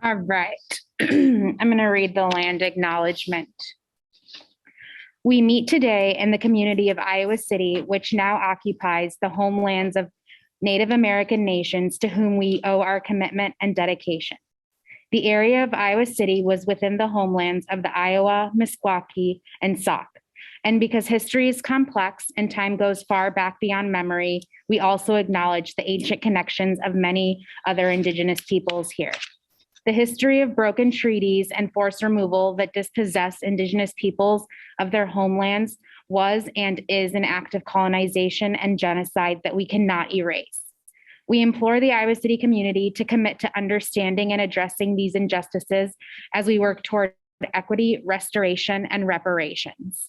All right. I'm going to read the land acknowledgement. We meet today in the community of Iowa City, which now occupies the homelands of Native American nations to whom we owe our commitment and dedication. The area of Iowa City was within the homelands of the Iowa, Meskwaki, and Sauk. And because history is complex and time goes far back beyond memory, we also acknowledge the ancient connections of many other Indigenous peoples here. The history of broken treaties and forced removal that dispossess Indigenous peoples of their homelands was and is an act of colonization and genocide that we cannot erase. We implore the Iowa City community to commit to understanding and addressing these injustices as we work toward equity, restoration, and reparations.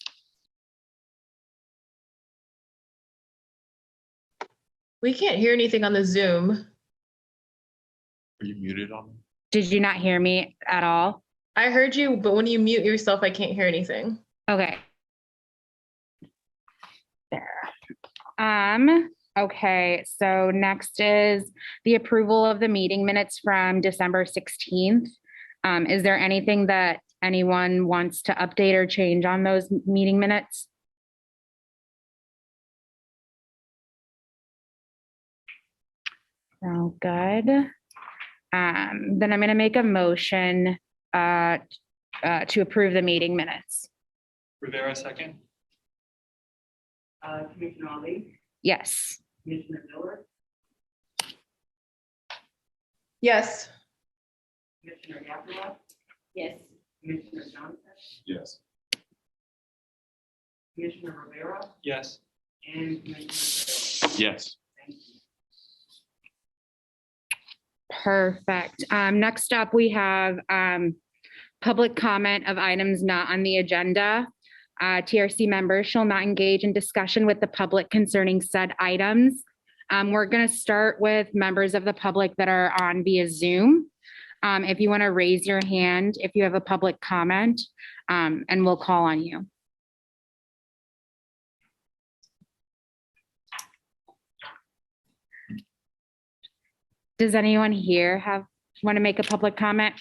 We can't hear anything on the Zoom. Are you muted on? Did you not hear me at all? I heard you, but when you mute yourself, I can't hear anything. Okay. There. Okay, so next is the approval of the meeting minutes from December 16th. Is there anything that anyone wants to update or change on those meeting minutes? Oh, good. Then I'm going to make a motion to approve the meeting minutes. Rivera, second. Commissioner Ali, Yes. Commissioner Miller, Yes. Commissioner Yapula, Yes. Commissioner Johnson, Yes. Commissioner Rivera, Yes. and Commissioner Miller. Yes. Thank you. Perfect. Next up, we have public comment of items not on the agenda. TRC members shall not engage in discussion with the public concerning said items. We're going to start with members of the public that are on via Zoom. If you want to raise your hand, if you have a public comment, and we'll call on you. Does anyone here want to make a public comment?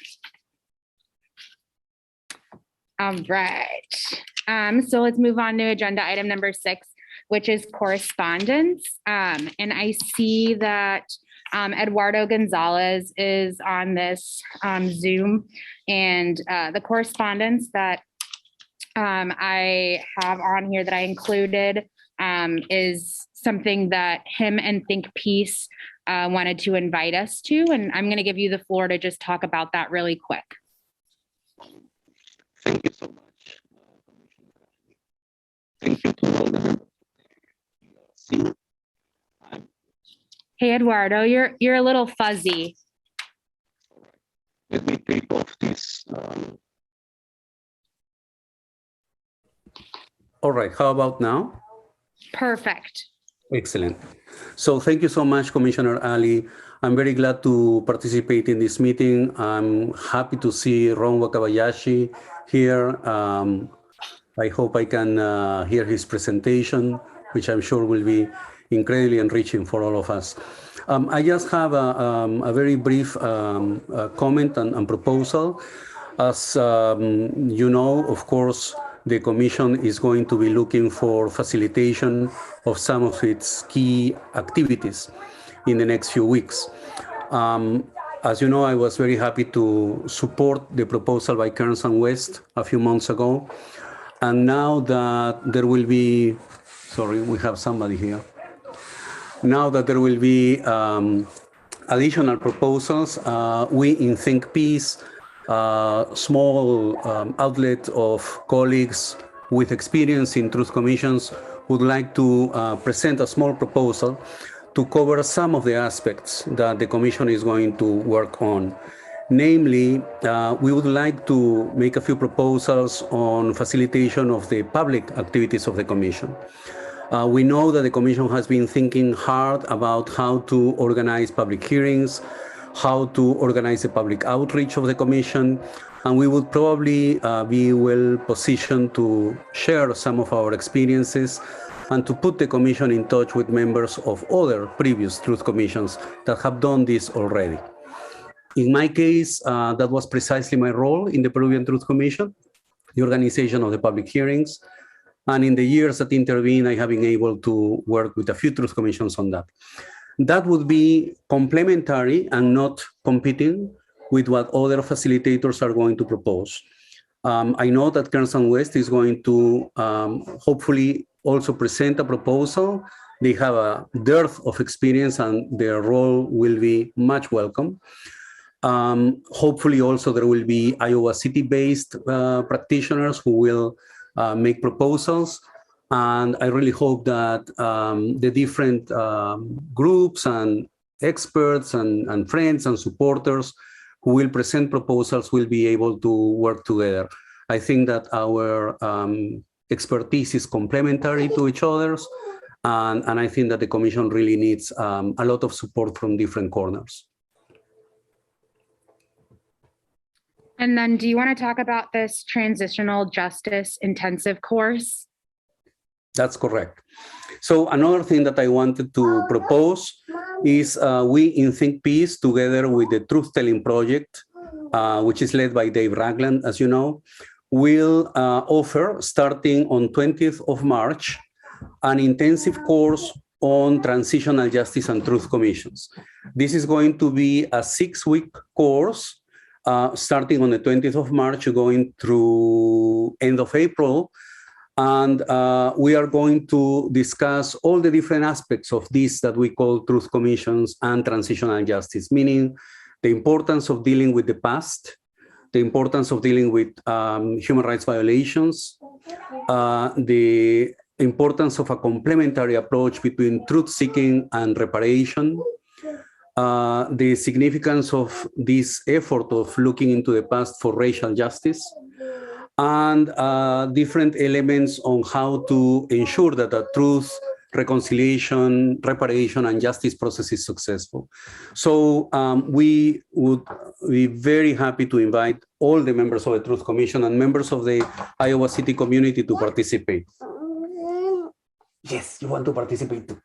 All right. So let's move on to agenda item number 6, which is correspondence. And I see that Eduardo Gonzalez is on this Zoom, and the correspondence that I have on here that I included is something that him and Think Peace wanted to invite us to, and I'm going to give you the floor to just talk about that really quick. Thank you so much, Thank you to all the members. Hey, Eduardo, you're a little fuzzy. All right. Let me take off this. All right, how about now? Perfect. Excellent. So thank you so much, Commissioner Ali. I'm very glad to participate in this meeting. I'm happy to see Ron Wakabayashi here. I hope I can hear his presentation, which I'm sure will be incredibly enriching for all of us. I just have a very brief comment and proposal. As you know, of course, the Commission is going to be looking for facilitation of some of its key activities in the next few weeks. As you know, I was very happy to support the proposal by Kearns and West a few months ago. And now that there will be, sorry, we have somebody here. Now that there will be additional proposals, we in Think Peace, small outlet of colleagues with experience in truth commissions, would like to present a small proposal to cover some of the aspects that the Commission is going to work on. Namely, we would like to make a few proposals on facilitation of the public activities of the Commission. We know that the Commission has been thinking hard about how to organize public hearings, how to organize the public outreach of the Commission, and we would probably be well positioned to share some of our experiences and to put the Commission in touch with members of other previous truth commissions that have done this already. In my case, that was precisely my role in the Peruvian Truth Commission, the organization of the public hearings. And in the years that intervene, I have been able to work with a few truth commissions on that. That would be complementary and not competing with what other facilitators are going to propose. I know that Kearns and West is going to hopefully also present a proposal. They have a dearth of experience and their role will be much welcome. Hopefully also there will be Iowa City-based practitioners who will make proposals. And I really hope that the different groups and experts and friends and supporters who will present proposals will be able to work together. I think that our expertise is complementary to each other's, and I think that the Commission really needs a lot of support from different corners. And then do you want to talk about this transitional justice intensive course? That's correct. So another thing that I wanted to propose is we in Think Peace, together with the Truth Telling Project, which is led by Dave Ragland, as you know, will offer, starting on 20th of March, an intensive course on transitional justice and truth commissions. This is going to be a 6-week course, starting on the 20th of March, going through end of April. And we are going to discuss all the different aspects of this that we call truth commissions and transitional justice, meaning the importance of dealing with the past, the importance of dealing with human rights violations, the importance of a complementary approach between truth-seeking and reparation, the significance of this effort of looking into the past for racial justice, and different elements on how to ensure that the truth, reconciliation, reparation, and justice process is successful. So we would be very happy to invite all the members of the Truth Commission and members of the Iowa City community to participate. Yes, you want to participate too.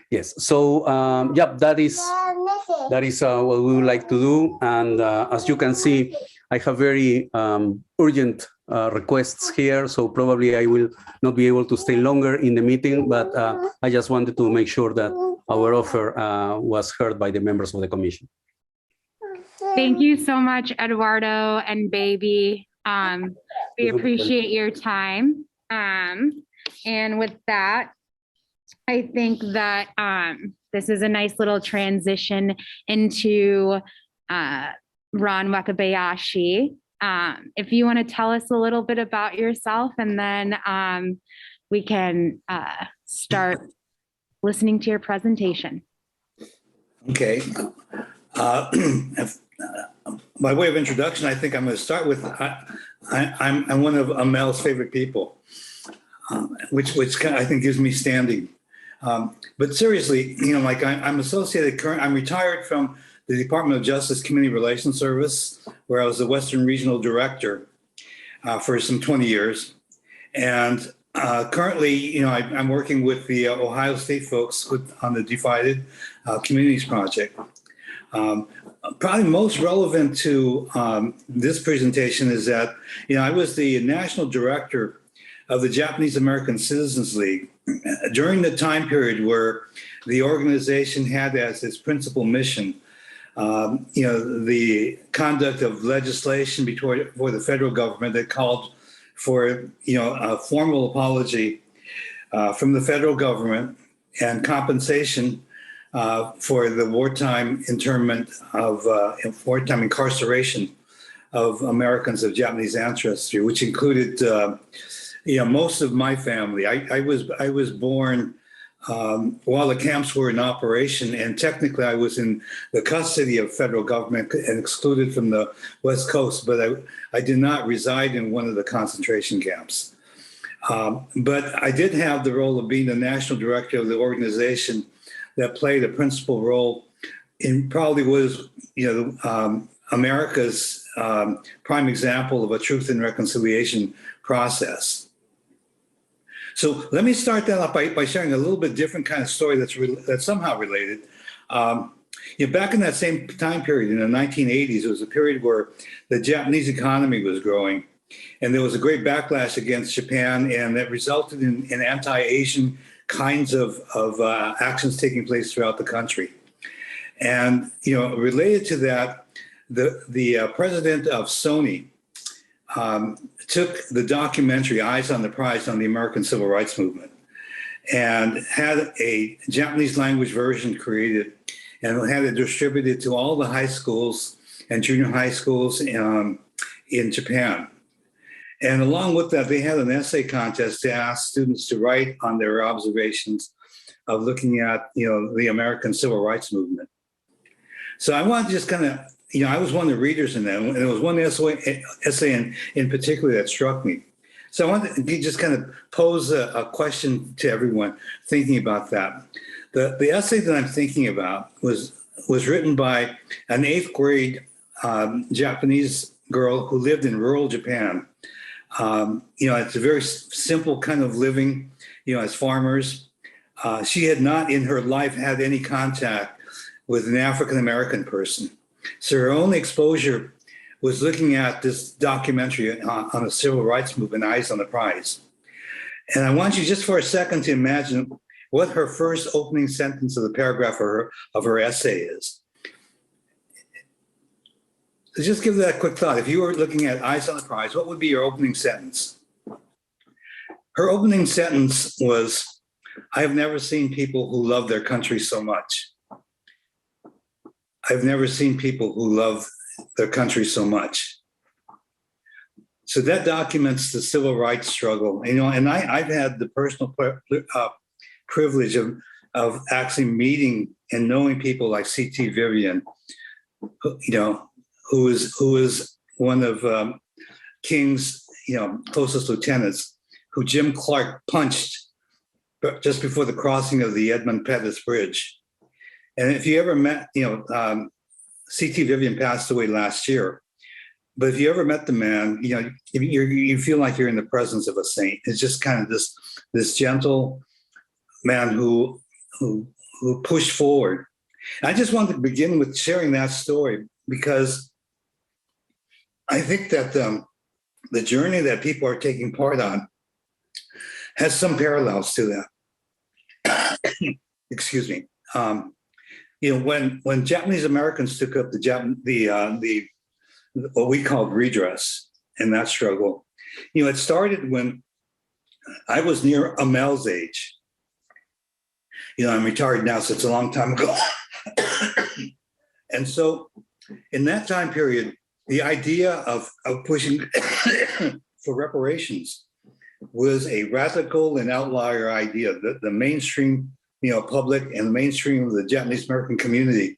Yes, so yeah, that is what we would like to do. And as you can see, I have very urgent requests here, so probably I will not be able to stay longer in the meeting, but I just wanted to make sure that our offer was heard by the members of the commission. Thank you so much, Eduardo and Baby. We appreciate your time. And with that, I think that this is a nice little transition into Ron Wakabayashi. If you want to tell us a little bit about yourself, and then we can start listening to your presentation. Okay. By way of introduction, I think I'm going to start with I'm one of Amel's favorite people, which I think gives me standing. But seriously, you know, like I'm I'm retired from the Department of Justice Community Relations Service, where I was the Western Regional Director for some 20 years. And currently, you know, I'm working with the Ohio State folks on the Divided Communities Project. Probably most relevant to this presentation is that, you know, I was the National Director of the Japanese American Citizens League during the time period where the organization had as its principal mission you know, the conduct of legislation before the federal government that called for, you know, a formal apology from the federal government and compensation for the wartime internment of wartime incarceration of Americans of Japanese ancestry, which included, you know, most of my family. I was born while the camps were in operation, and technically I was in the custody of federal government and excluded from the West Coast, but I did not reside in one of the concentration camps. But I did have the role of being the national director of the organization that played a principal role in probably was, you know, America's prime example of a truth and reconciliation process. So let me start that off by sharing a little bit different kind of story that's somehow related. Back in that same time period, in the 1980s, it was a period where the Japanese economy was growing, and there was a great backlash against Japan, and that resulted in anti-Asian kinds of actions taking place throughout the country. And related to that, the president of Sony took the documentary Eyes on the Prize on the American Civil Rights Movement and had a Japanese language version created and had it distributed to all the high schools and junior high schools in Japan. And along with that, they had an essay contest to ask students to write on their observations of looking at, the American Civil Rights Movement. So I want to just kind of, I was one of the readers in that, and there was one essay in particular that struck me. So I want to just kind of pose a question to everyone thinking about that. The essay that I'm thinking about was written by an 8th grade Japanese girl who lived in rural Japan. It's a very simple kind of living, as farmers. She had not in her life had any contact with an African-American person. So her only exposure was looking at this documentary on the civil rights movement, Eyes on the Prize. And I want you just for a second to imagine what her first opening sentence of the paragraph of her essay is. So just give that a quick thought. If you were looking at Eyes on the Prize, what would be your opening sentence? Her opening sentence was, "I have never seen people who love their country so much. I've never seen people who love their country so much." So that documents the civil rights struggle. And I've had the personal privilege of actually meeting and knowing people like C.T. Vivian, who is one of King's, closest lieutenants, who Jim Clark punched just before the crossing of the Edmund Pettus Bridge. And if you ever met, C.T. Vivian passed away last year, but if you ever met the man, you feel like you're in the presence of a saint. It's just kind of this gentle man who pushed forward. I just wanted to begin with sharing that story because I think that the journey that people are taking part on has some parallels to that. Excuse me. When Japanese Americans took up the what we called redress in that struggle, it started when I was near Amel's age. I'm retired now, so it's a long time ago. And so in that time period, the idea of pushing for reparations was a radical and outlier idea. The mainstream, public and the mainstream of the Japanese American community,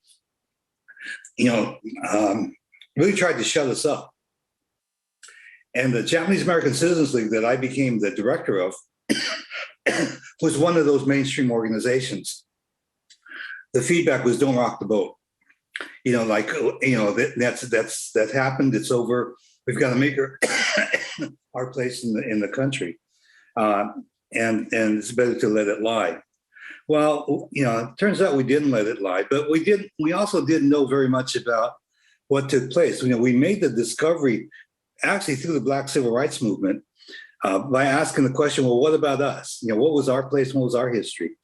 really tried to shut us up. And the Japanese American Citizens League that I became the director of was one of those mainstream organizations. The feedback was, don't rock the boat. That's happened. It's over. We've got to make our place in the country. And it's better to let it lie. Well, it turns out we didn't let it lie, but we also didn't know very much about what took place. We made the discovery actually through the Black Civil Rights Movement by asking the question, well, what about us? What was our place? What was our history?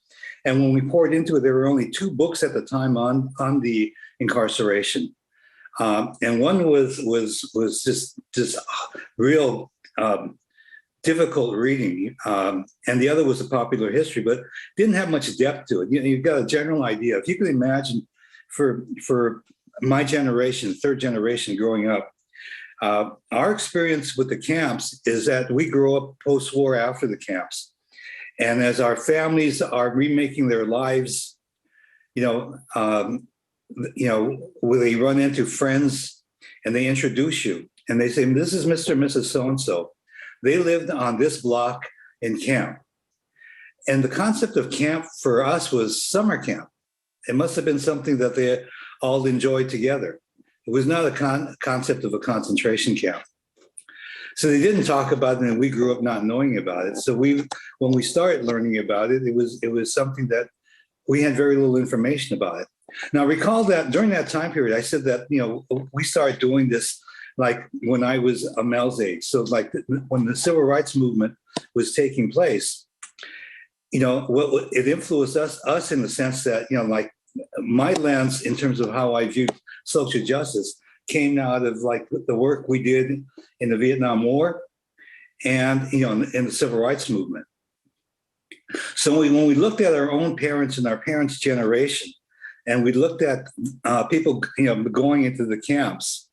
And when we poured into it, there were only 2 books at the time on the incarceration. And one was just real difficult reading. And the other was a popular history, but didn't have much depth to it. You've got a general idea. If you can imagine for my generation, 3rd generation growing up, our experience with the camps is that we grew up post-war after the camps. And as our families are remaking their lives, where they run into friends and they introduce you and they say, this is Mr. and Mrs. So-and-so. They lived on this block in camp. And the concept of camp for us was summer camp. It must have been something that they all enjoyed together. It was not a concept of a concentration camp. So they didn't talk about it, and we grew up not knowing about it. So when we started learning about it, it was something that we had very little information about it. Now, recall that during that time period, I said that, we started doing this like when I was a Mel's age. So like when the civil rights movement was taking place, it influenced us in the sense that, like my lens in terms of how I viewed social justice came out of like the work we did in the Vietnam War and, in the civil rights movement. So when we looked at our own parents and our parents' generation, and we looked at people, going into the camps,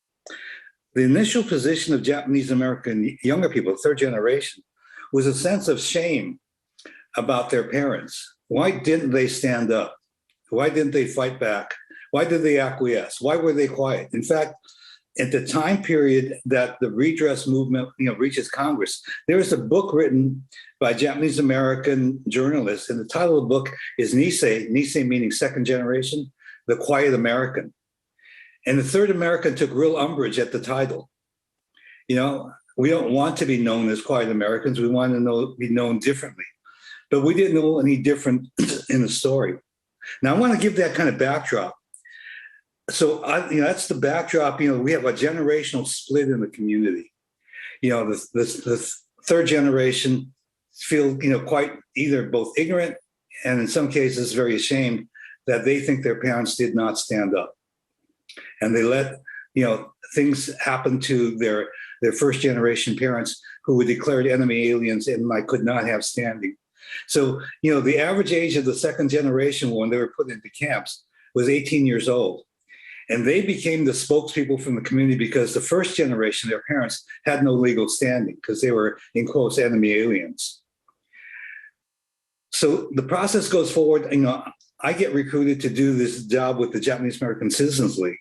the initial position of Japanese American younger people, third generation, was a sense of shame about their parents. Why didn't they stand up? Why didn't they fight back? Why did they acquiesce? Why were they quiet? In fact, at the time period that the Redress movement, reaches Congress, there was a book written by a Japanese American journalist, and the title of the book is Nisei meaning second generation, The Quiet American. And the third American took real umbrage at the title. We don't want to be known as quiet Americans. We want to be known differently. But we didn't know any different in the story. Now, I want to give that kind of backdrop. So, that's the backdrop. We have a generational split in the community. The third generation feel, quite either both ignorant and in some cases very ashamed that they think their parents did not stand up. And they let, things happen to their first generation parents who were declared enemy aliens and could not have standing. So, the average age of the second generation when they were put into camps was 18 years old. And they became the spokespeople from the community because the first generation, their parents, had no legal standing because they were, in quotes, enemy aliens. So the process goes forward. I get recruited to do this job with the Japanese American Citizens League.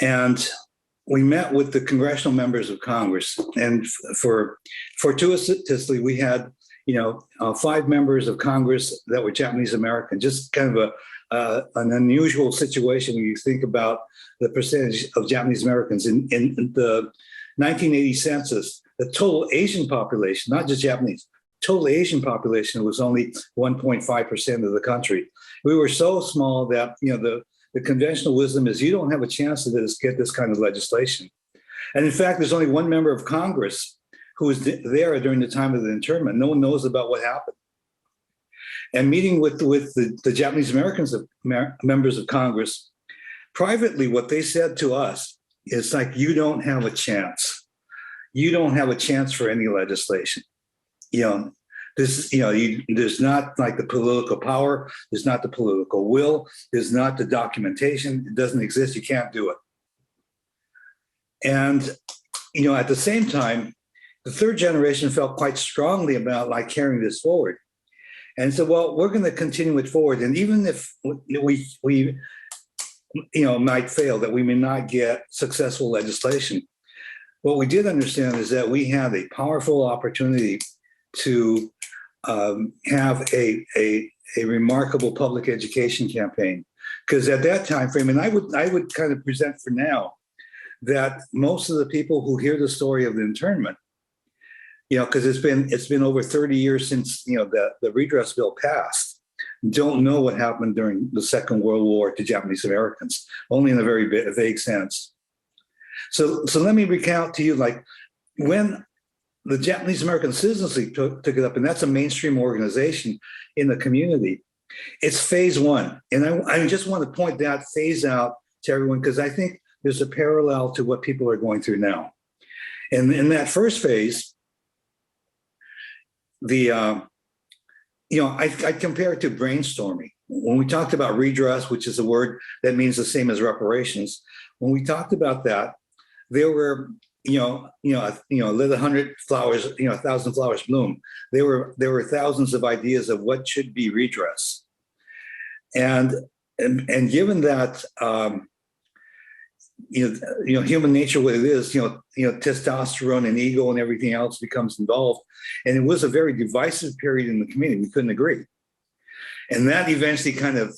And we met with the congressional members of Congress. And fortuitously, we had 5 members of Congress that were Japanese American, just kind of an unusual situation when you think about the percentage of Japanese Americans. In the 1980 census, the total Asian population, not just Japanese, total Asian population was only 1.5% of the country. We were so small that, the conventional wisdom is you don't have a chance to get this kind of legislation. And in fact, there's only one member of Congress who was there during the time of the internment. No one knows about what happened. And meeting with the Japanese Americans, members of Congress, privately, what they said to us is like, you don't have a chance. You don't have a chance for any legislation. There's not like the political power. There's not the political will. There's not the documentation. It doesn't exist. You can't do it. And, at the same time, the third generation felt quite strongly about carrying this forward. And so, well, we're going to continue it forward. And even if we might fail, that we may not get successful legislation, what we did understand is that we had a powerful opportunity to have a remarkable public education campaign. Because at that time frame, and I would kind of present for now that most of the people who hear the story of the internment, because it's been over 30 years since the redress bill passed, don't know what happened during the Second World War to Japanese Americans, only in a very vague sense. So let me recount to you, when the Japanese American Citizens League took it up, and that's a mainstream organization in the community. It's phase 1. And I just want to point that phase out to everyone, because I think there's a parallel to what people are going through now. And in that first phase, I compare it to brainstorming. When we talked about redress, which is a word that means the same as reparations, when we talked about that, there were, let 100 flowers, 1,000 flowers bloom. There were thousands of ideas of what should be redress. And given that, human nature, what it is, testosterone and ego and everything else becomes involved. And it was a very divisive period in the community. We couldn't agree. And that eventually kind of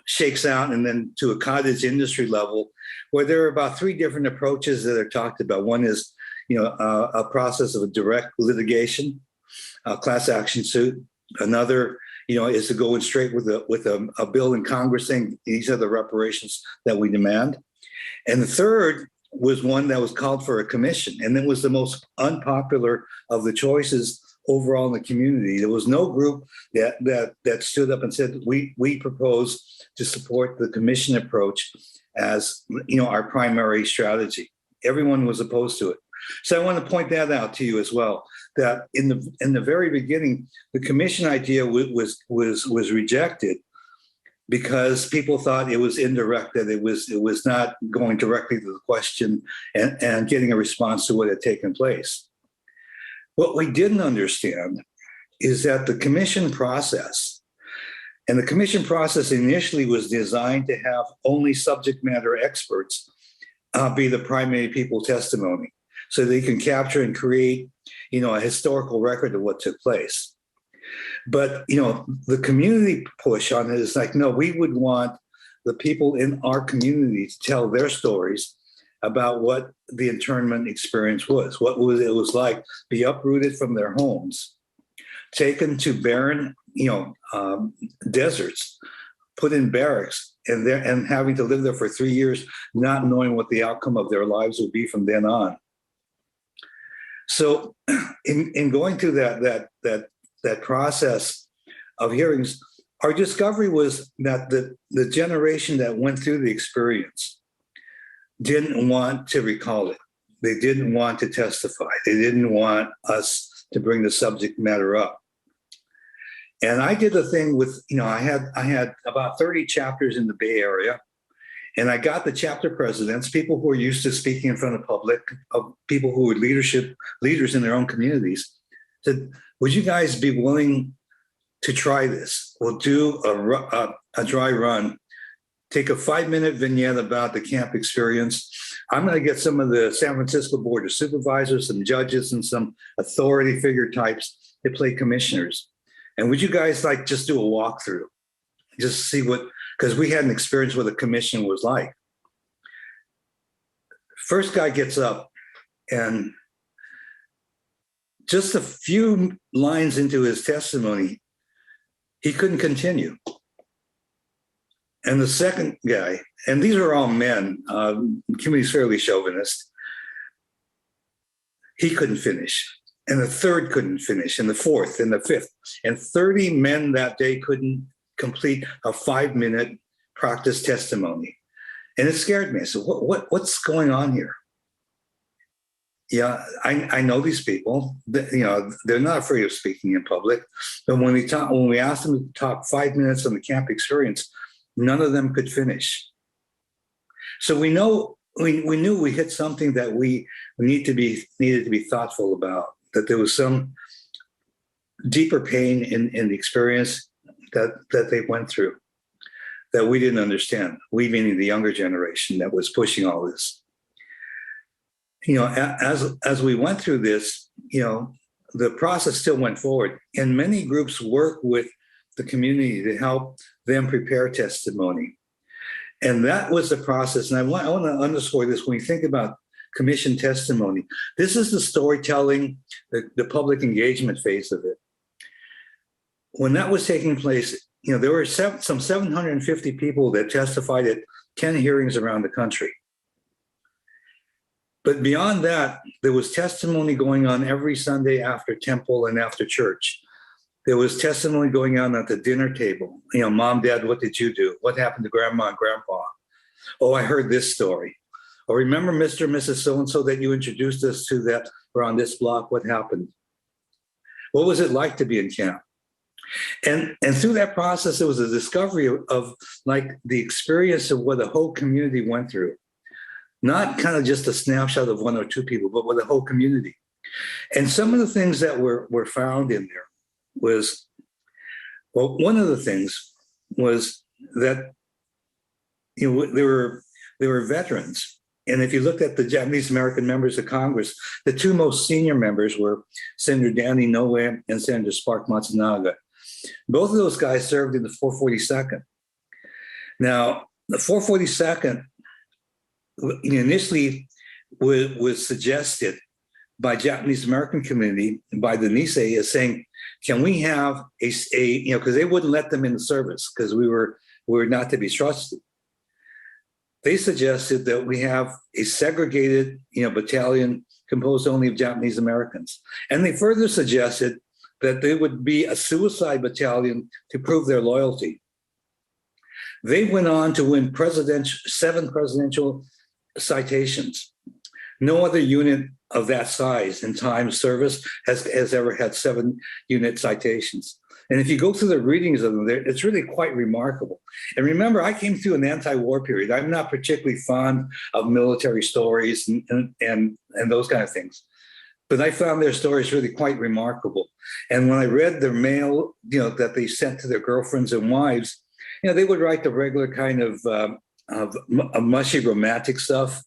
shakes out, and then to a cottage industry level, where there are about 3 different approaches that are talked about. One is, a process of a direct litigation, a class action suit. Another is to go in straight with a bill in Congress saying these are the reparations that we demand. And the third was one that was called for a commission, and it was the most unpopular of the choices overall in the community. There was no group that stood up and said we propose to support the commission approach as our primary strategy. Everyone was opposed to it. So I want to point that out to you as well, that in the very beginning, the commission idea was rejected because people thought it was indirect, that it was not going directly to the question and getting a response to what had taken place. What we didn't understand is that the commission process, and the commission process initially was designed to have only subject matter experts be the primary people testimony, so they can capture and create, a historical record of what took place. But, the community push on it is like, no, we would want the people in our community to tell their stories about what the internment experience was, it was like, be uprooted from their homes, taken to barren, deserts, put in barracks, and having to live there for 3 years, not knowing what the outcome of their lives would be from then on. So, in going through that process of hearings, our discovery was that the generation that went through the experience didn't want to recall it. They didn't want to testify. They didn't want us to bring the subject matter up. And I did a thing with, I had about 30 chapters in the Bay Area, and I got the chapter presidents, people who are used to speaking in front of public, of people who were leaders in their own communities, said, would you guys be willing to try this? We'll do a dry run, take a 5-minute vignette about the camp experience. I'm going to get some of the San Francisco Board of Supervisors, some judges, and some authority figure types to play commissioners. And would you guys just do a walkthrough, just see because we had an experience what a commission was like. First guy gets up, and just a few lines into his testimony, he couldn't continue. And the second guy, and these are all men, community's fairly chauvinist, he couldn't finish. And the third couldn't finish, and the fourth, and the fifth. And 30 men that day couldn't complete a 5-minute practice testimony. And it scared me. I said, what's going on here? Yeah, I know these people. They're not afraid of speaking in public. But when we asked them to talk 5 minutes on the camp experience, none of them could finish. So we knew we hit something that we needed to be thoughtful about. That there was some deeper pain in the experience that they went through that we didn't understand. We, meaning the younger generation that was pushing all this. As we went through this, the process still went forward, and many groups work with the community to help them prepare testimony. And that was the process. And I want to underscore this when you think about commission testimony. This is the storytelling, the public engagement phase of it. When that was taking place, there were some 750 people that testified at 10 hearings around the country. But beyond that, there was testimony going on every Sunday after temple and after church. There was testimony going on at the dinner table. Mom, Dad, what did you do? What happened to Grandma and Grandpa? Oh, I heard this story. Or remember Mr. and Mrs. So-and-so that you introduced us to that were on this block? What happened? What was it like to be in camp? And through that process, there was a discovery of the experience of what the whole community went through. Not kind of just a snapshot of one or two people, but with the whole community. And some of the things that were found in there was, well, one of the things was that there were veterans. And if you looked at the Japanese American members of Congress, the two most senior members were Senator Danny Noe and Senator Spark Matsunaga. Both of those guys served in the 442nd. Now, the 442nd initially was suggested by Japanese American community, by the Nisei, as saying, can we have because they wouldn't let them in the service because we were not to be trusted. They suggested that we have a segregated, battalion composed only of Japanese Americans. And they further suggested that there would be a suicide battalion to prove their loyalty. They went on to win 7 presidential citations. No other unit of that size in time of service has ever had 7-unit citations. And if you go through the readings of them, it's really quite remarkable. And remember, I came through an anti-war period. I'm not particularly fond of military stories and those kind of things. But I found their stories really quite remarkable. And when I read their mail, that they sent to their girlfriends and wives, they would write the regular kind of mushy romantic stuff.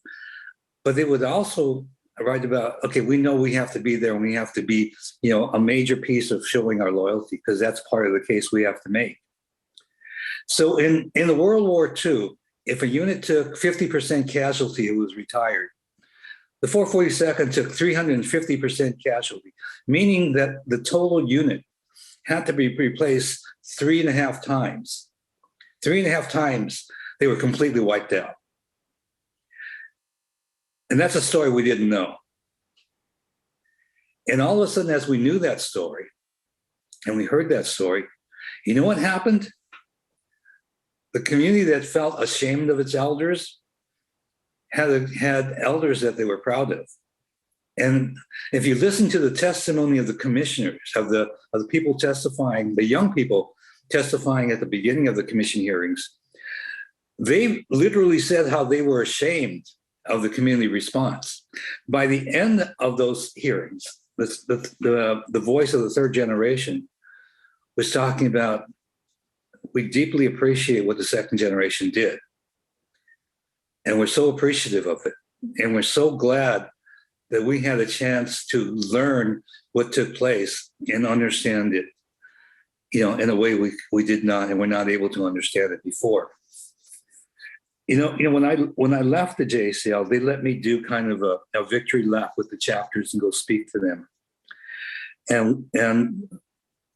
But they would also write about, okay, we know we have to be there and we have to be, a major piece of showing our loyalty because that's part of the case we have to make. So in the World War II, if a unit took 50% casualty, it was retired. The 442nd took 350% casualty, meaning that the total unit had to be replaced 3.5 times. 3.5 times they were completely wiped out. And that's a story we didn't know. And all of a sudden, as we knew that story and we heard that story, you know what happened? The community that felt ashamed of its elders had elders that they were proud of. And if you listen to the testimony of the commissioners, of the people testifying, the young people testifying at the beginning of the commission hearings, they literally said how they were ashamed of the community response. By the end of those hearings, the voice of the third generation was talking about, we deeply appreciate what the second generation did. And we're so appreciative of it. And we're so glad that we had a chance to learn what took place and understand it, in a way we did not, and we're not able to understand it before. When I left the JCL, they let me do kind of a victory lap with the chapters and go speak to them. And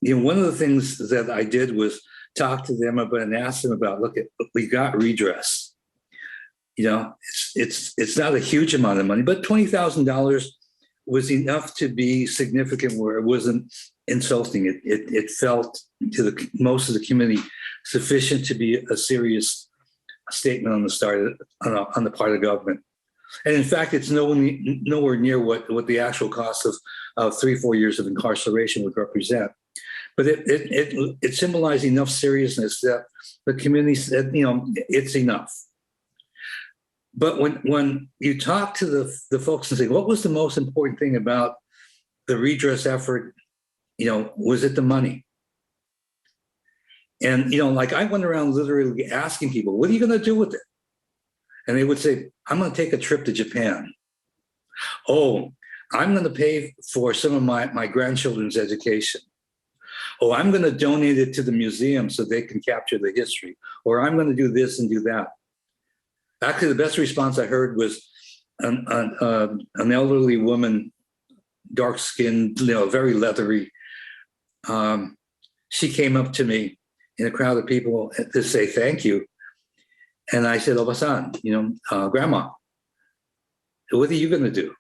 one of the things that I did was talk to them about and ask them about, look, we got redress. It's not a huge amount of money, but $20,000 was enough to be significant where it wasn't insulting. It felt to most of the community sufficient to be a serious statement on the part of government. And in fact, it's nowhere near what the actual cost of 3-4 years of incarceration would represent. But it symbolized enough seriousness that the community said, it's enough. But when you talk to the folks and say, what was the most important thing about the redress effort? Was it the money? And, I went around literally asking people, what are you going to do with it? And they would say, I'm going to take a trip to Japan. Oh, I'm going to pay for some of my grandchildren's education. Oh, I'm going to donate it to the museum so they can capture the history. Or I'm going to do this and do that. Actually, the best response I heard was an elderly woman, dark-skinned, very leathery. She came up to me in a crowd of people to say thank you. And I said, Oba-san, Grandma, what are you going to do?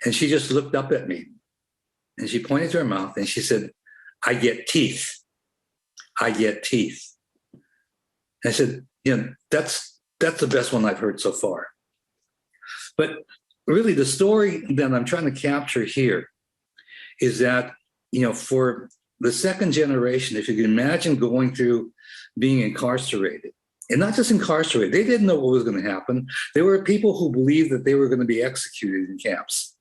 And she just looked up at me and she pointed to her mouth and she said, I get teeth. I get teeth. And I said, that's the best one I've heard so far. But really the story that I'm trying to capture here is that, for the second generation, if you can imagine going through being incarcerated, and not just incarcerated, they didn't know what was going to happen. There were people who believed that they were going to be executed in camps.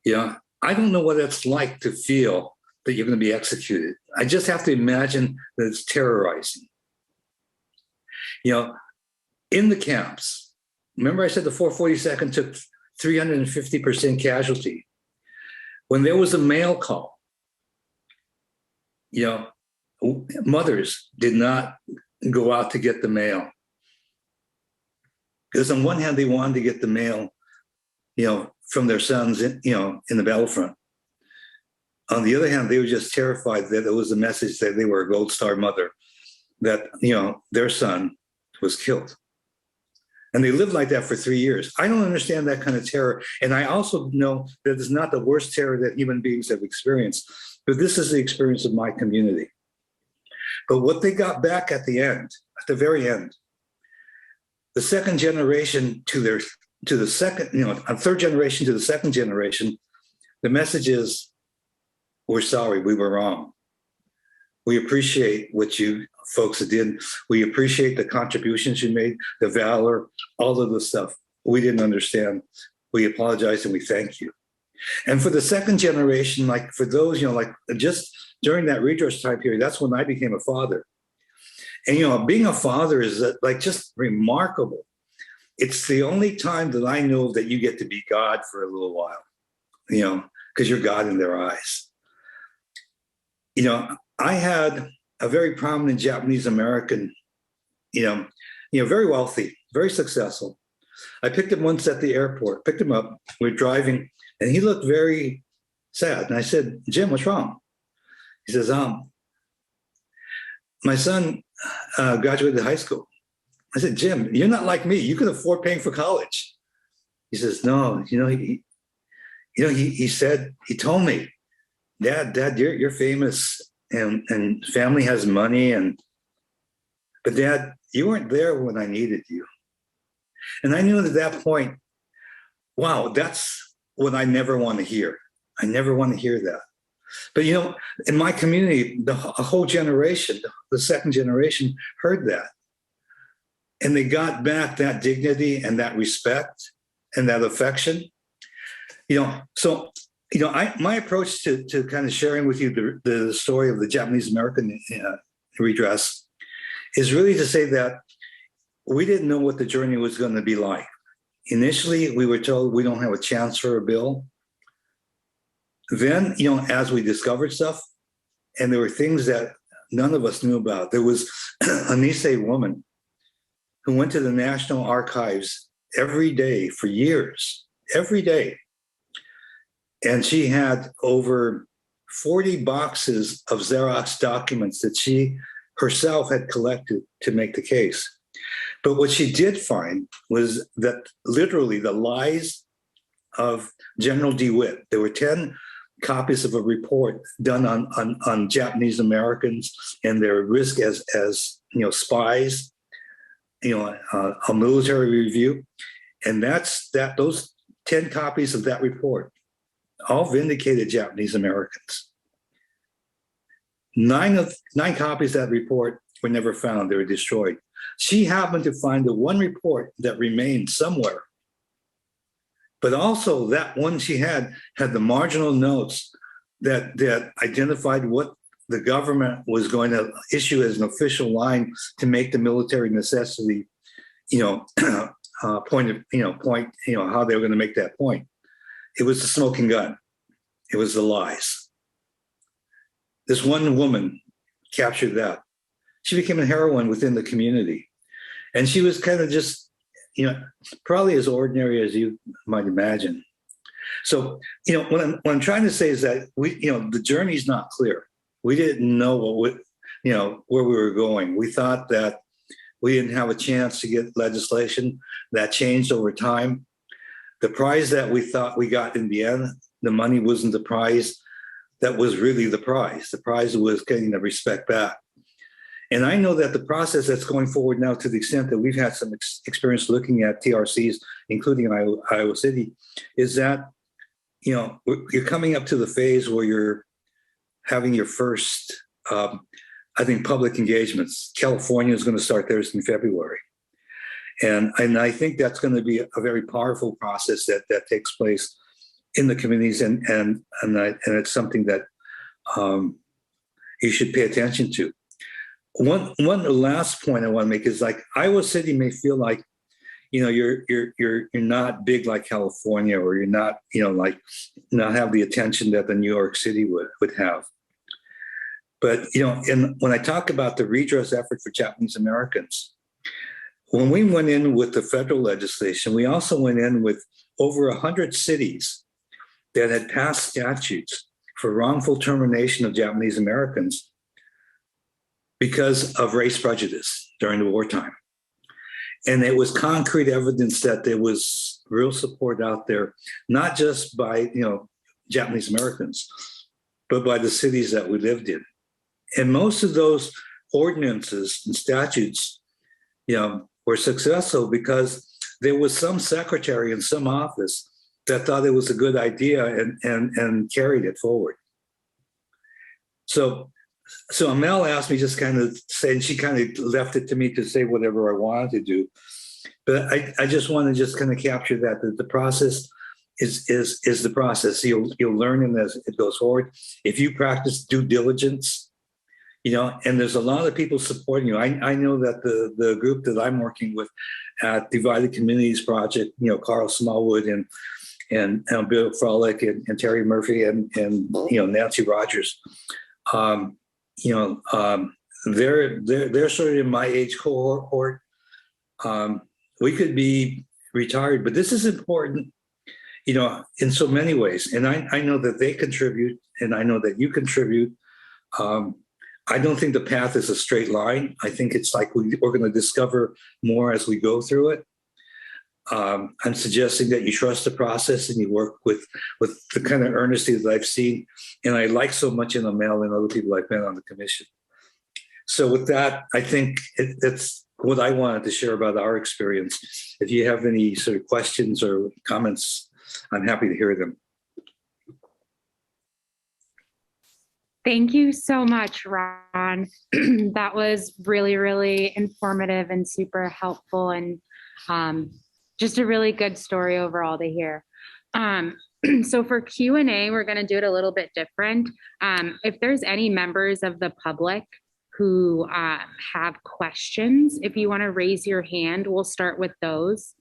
I don't know what it's like to feel that you're going to be executed. I just have to imagine that it's terrorizing. In the camps, remember I said the 442nd took 350% casualty. When there was a mail call, mothers did not go out to get the mail. Because on one hand, they wanted to get the mail, from their sons, in the battlefront. On the other hand, they were just terrified that it was a message that they were a Gold Star mother, that, their son was killed. And they lived like that for 3 years. I don't understand that kind of terror. And I also know that it's not the worst terror that human beings have experienced, but this is the experience of my community. But what they got back at the end, at the very end, the second generation to the second, a third generation to the second generation, the message is, we're sorry, we were wrong. We appreciate what you folks did. We appreciate the contributions you made, the valor, all of the stuff. We didn't understand. We apologize and we thank you. And for the second generation, like for those, like just during that redress time period, that's when I became a father. And, being a father is like just remarkable. It's the only time that I know that you get to be God for a little while, because you're God in their eyes. I had a very prominent Japanese American, very wealthy, very successful. I picked him once at the airport, picked him up, we're driving, and he looked very sad. And I said, Jim, what's wrong? He says, my son graduated high school. I said, Jim, you're not like me. You can afford paying for college. He says, no, he said, he told me, Dad, you're famous and family has money, but Dad, you weren't there when I needed you. And I knew at that point, wow, that's what I never want to hear. I never want to hear that. But in my community, a whole generation, the second generation, heard that. And they got back that dignity and that respect and that affection. So my approach to kind of sharing with you the story of the Japanese American redress is really to say that we didn't know what the journey was going to be like. Initially, we were told we don't have a chance for a bill. Then, as we discovered stuff, and there were things that none of us knew about. There was a Nisei woman who went to the National Archives every day for years, every day. And she had over 40 boxes of Xerox documents that she herself had collected to make the case. But what she did find was that literally the lies of General DeWitt, there were 10 copies of a report done on Japanese Americans and their risk as spies, a military review. And those 10 copies of that report all vindicated Japanese Americans. 9 copies of that report were never found. They were destroyed. She happened to find the one report that remained somewhere. But also that one she had the marginal notes that identified what the government was going to issue as an official line to make the military necessity, point, how they were going to make that point. It was the smoking gun. It was the lies. This one woman captured that. She became a heroine within the community. And she was kind of just, probably as ordinary as you might imagine. So, what I'm trying to say is that the journey's not clear. We didn't know where we were going. We thought that we didn't have a chance to get legislation. That changed over time. The prize that we thought we got in the end, the money wasn't the prize that was really the prize. The prize was getting the respect back. And I know that the process that's going forward now, to the extent that we've had some experience looking at TRCs, including in Iowa City, is that, you're coming up to the phase where you're having your first, public engagements. California is going to start theirs in February. And I think that's going to be a very powerful process that takes place in the communities, and it's something that you should pay attention to. One last point I want to make is, like, Iowa City may feel like, you're not big like California, or you're not, not have the attention that the New York City would have. But, when I talk about the redress effort for Japanese Americans, when we went in with the federal legislation, we also went in with over 100 cities that had passed statutes for wrongful termination of Japanese Americans because of race prejudice during the wartime. And it was concrete evidence that there was real support out there, not just by, Japanese Americans, but by the cities that we lived in. And most of those ordinances and statutes, were successful because there was some secretary in some office that thought it was a good idea and carried it forward. So Amel asked me just kind of say, and she kind of left it to me to say whatever I wanted to do. But I just want to just kind of capture that the process is the process. You'll learn it as it goes forward. If you practice due diligence, and there's a lot of people supporting you. I know that the group that I'm working with at Divided Communities Project, Carl Smallwood and Bill Frolick and Terry Murphy and Nancy Rogers, they're sort of in my age cohort. We could be retired, but this is important, in so many ways. And I know that they contribute, and I know that you contribute. I don't think the path is a straight line. I think it's like we're going to discover more as we go through it. I'm suggesting that you trust the process and you work with the kind of earnesty that I've seen, and I like so much in Amel and other people I've met on the commission. So with that, I think it's what I wanted to share about our experience. If you have any sort of questions or comments, I'm happy to hear them. Thank you so much, Ron. That was really, really informative and super helpful, and just a really good story overall to hear. So for Q&A, we're going to do it a little bit different. If there's any members of the public who have questions, if you want to raise your hand, we'll start with those.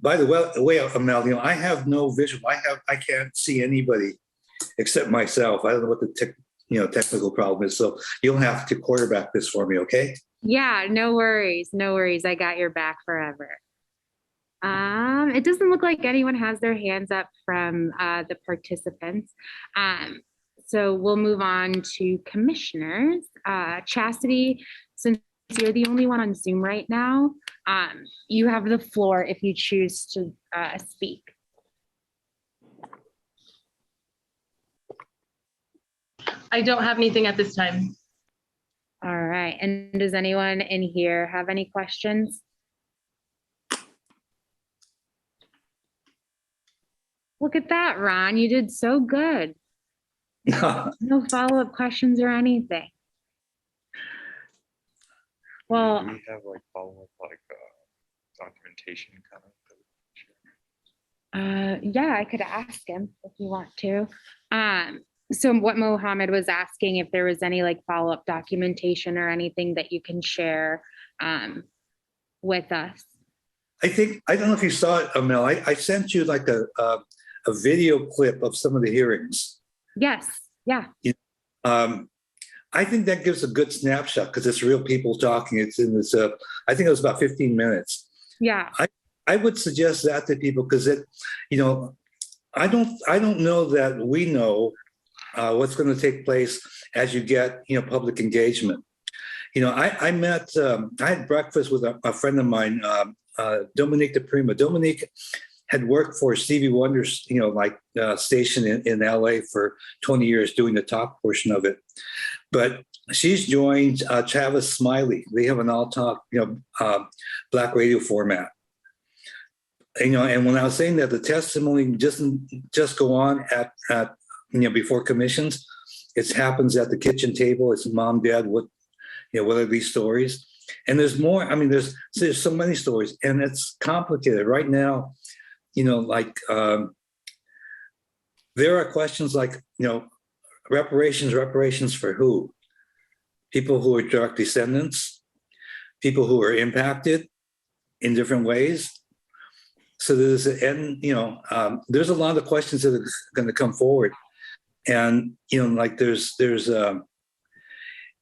By the way, Amel, I have no visual. I can't see anybody except myself. I don't know what the technical problem is. So you'll have to quarterback this for me, okay? Yeah, no worries. No worries. I got your back forever. It doesn't look like anyone has their hands up from the participants. So we'll move on to commissioners. Chastity, since you're the only one on Zoom right now, you have the floor if you choose to speak. I don't have anything at this time. All right. And does anyone in here have any questions? Look at that, Ron. You did so good. No follow-up questions or anything. Well, Do we have like follow-up, like documentation kind of? yeah, I could ask him if you want to. So what Mohammed was asking, if there was any like follow-up documentation or anything that you can share with us. I don't know if you saw it, Amel. I sent you like a video clip of some of the hearings. Yes. Yeah. I think that gives a good snapshot because it's real people talking. It's in this. I think it was about 15 minutes. Yeah. I would suggest that to people because I don't know that we know what's going to take place as you get public engagement. I met. I had breakfast with a friend of mine, Dominique DePrima. Dominique had worked for Stevie Wonder's, station in LA for 20 years doing the talk portion of it. But she's joined Travis Smiley. They have an all talk, Black radio format. And when I was saying that the testimony doesn't just go on at before commissions, it happens at the kitchen table. It's mom, dad, what are these stories? And there's more. I mean, there's so many stories, and it's complicated right now. There are questions like, reparations for who? People who are direct descendants, people who are impacted in different ways. So there's a lot of questions that are going to come forward, and there's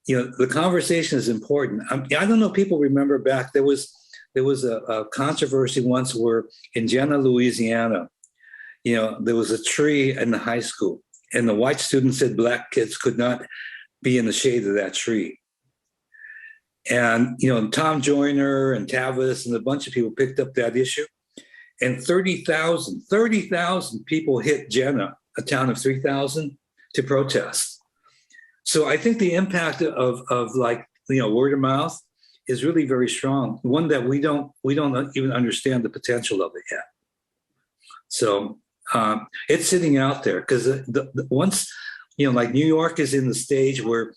the conversation is important. I don't know, people remember back, there was a controversy once where in Jena, Louisiana, there was a tree in the high school, and the white students said black kids could not be in the shade of that tree. And, Tom Joyner and Tavis and a bunch of people picked up that issue. And 30,000 people hit Jena, a town of 3,000, to protest. So I think the impact of word of mouth is really very strong. One that we don't even understand the potential of it yet. So it's sitting out there because once, like New York is in the stage where,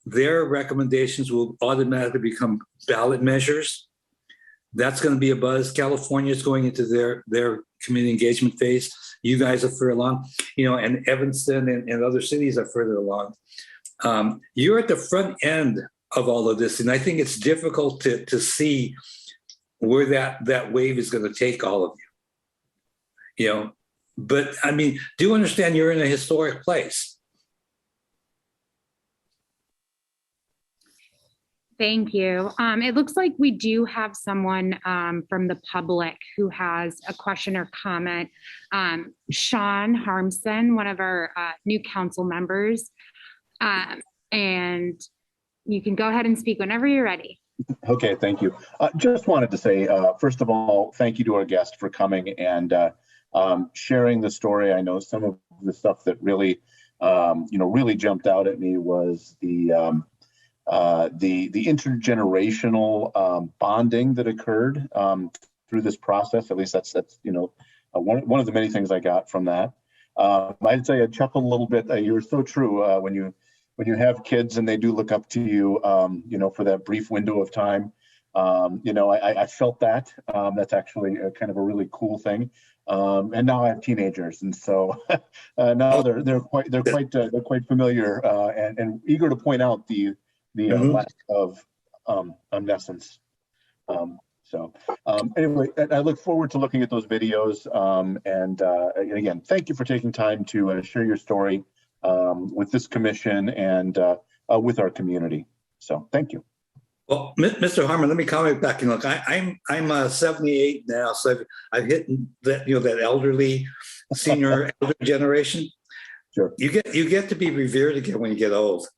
their recommendations will automatically become ballot measures. That's going to be a buzz. California is going into their community engagement phase. You guys are further along, and Evanston and other cities are further along. You're at the front end of all of this, and I think it's difficult to see where that wave is going to take all of you. But I mean, do understand you're in a historic place. Thank you. It looks like we do have someone from the public who has a question or comment. Sean Harmson, one of our new council members. And you can go ahead and speak whenever you're ready. Okay, thank you. Just wanted to say, first of all, thank you to our guest for coming and sharing the story. I know some of the stuff that really, really jumped out at me was the intergenerational bonding that occurred through this process. At least that's one of the many things I got from that. I'd say I chuckled a little bit. You were so true when you have kids and they do look up to you, for that brief window of time. I felt that. That's actually kind of a really cool thing. And now I have teenagers, and so now they're quite familiar and eager to point out the lack of omniscience. Anyway, I look forward to looking at those videos. And again, thank you for taking time to share your story with this commission and with our community. So thank you. Well, Mr. Harmon, let me comment back. Look, I'm 78 now, so I've hit that that elderly, elder generation. Sure. You get to be revered again when you get old.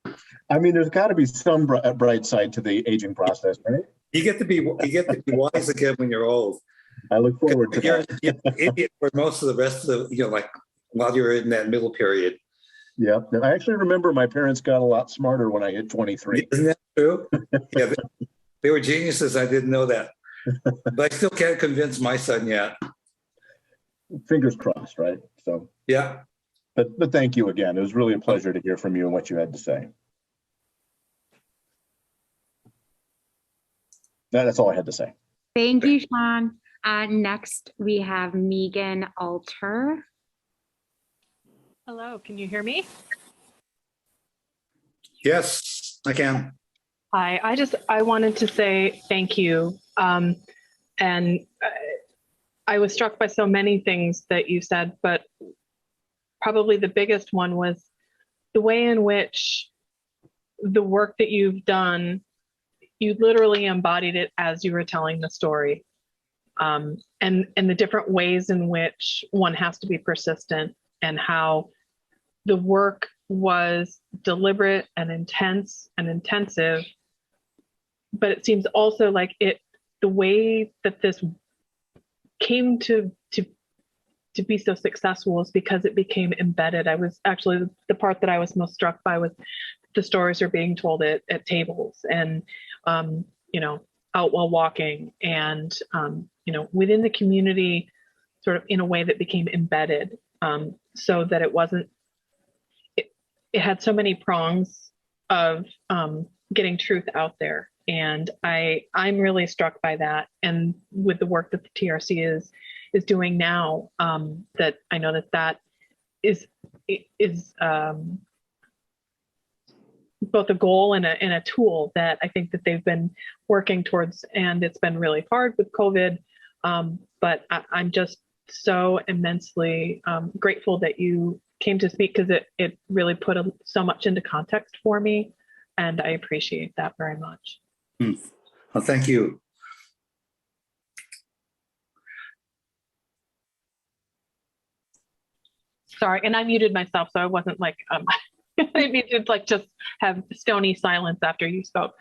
I mean, there's got to be some bright side to the aging process, right? You get to be wise again when you're old. I look forward to you're that. You're an idiot for most of the rest of the while you're in that middle period. Yeah, I actually remember my parents got a lot smarter when I hit 23. Isn't that true? Yeah, they were geniuses. I didn't know that, but I still can't convince my son yet. Fingers crossed, right? So yeah. But thank you again. It was really a pleasure to hear from you and what you had to say. That's all I had to say. Thank you, Sean. Next, we have Megan Alter. Hello, can you hear me? Yes, I can. Hi, I wanted to say thank you. And I was struck by so many things that you said, but probably the biggest one was the way in which the work that you've done, you literally embodied it as you were telling the story. And the different ways in which one has to be persistent and how the work was deliberate and intense and intensive, but it seems also like the way that this came to be so successful is because it became embedded. I was actually, the part that I was most struck by was the stories are being told at tables and, out while walking and, within the community, sort of in a way that became embedded, so that it wasn't, it had so many prongs of getting truth out there. And I'm really struck by that. And with the work that the TRC is doing now, that I know that is both a goal and a tool that I think that they've been working towards. And it's been really hard with COVID. But I'm just so immensely grateful that you came to speak, because it really put so much into context for me and I appreciate that very much. Well, thank you. Sorry, and I muted myself, so I wasn't like, I didn't mean to like just have stony silence after you spoke.